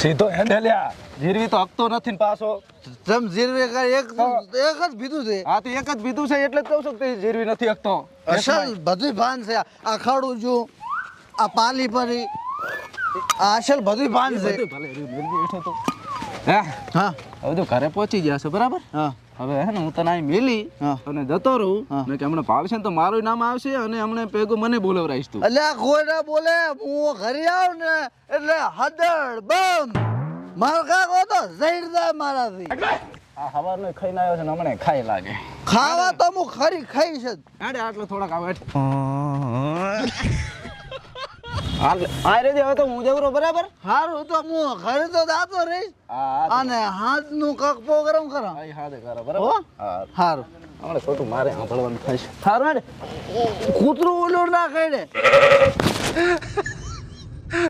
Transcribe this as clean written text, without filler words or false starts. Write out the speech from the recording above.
સીધો હેન્ડલ્યા જીરવી તો હકતો નથી ને પાછો જમ જીરવે કાંઈ એક જ ભીધું છે. હા તો એક જ પીધું છે એટલે જ કહું છું કે જીરવી નથી હકતો અસલ બધું ભાન છે. આ ખાડું જો આ પાલી પરી આ અસલ બધું ભાન છે. ભલે બેઠો તો હે હા હવે તો ઘરે પહોંચી ગયા છે બરાબર હા હવે હે ને હું તને અહીં મેલી હા. અને જતો રહું હા. મેં કે હમણાં પાવશે ને તો મારું નામ આવશે અને હમણાં ભેગું મને બોલાવરાઈશ તું એટલે આ કોઈ ના બોલે હું ઘરે આવું ને એટલે હદડ બમ મારો કાકો તો ઝેર જાય મારાથી. આ સવારનો ખાઈને આવ્યો છે ને હમણાં ખાઈ લાગે ખાવા તો હું ખરી ખાઈશ જ. આડે આટલો થોડાક આવે આ રે હવે તો હું જવરો બરાબર હારું તો હું ઘરે તો જાતો રહીશ હા અને હાથનું કકપો ગરમ કરો. હાથે કરો હો? બરાબર હા હારું હમણાં ખોટું મારે સાંભળવાનું થાય છે હારું હેડ કૂતરું ઓલું ના કરે.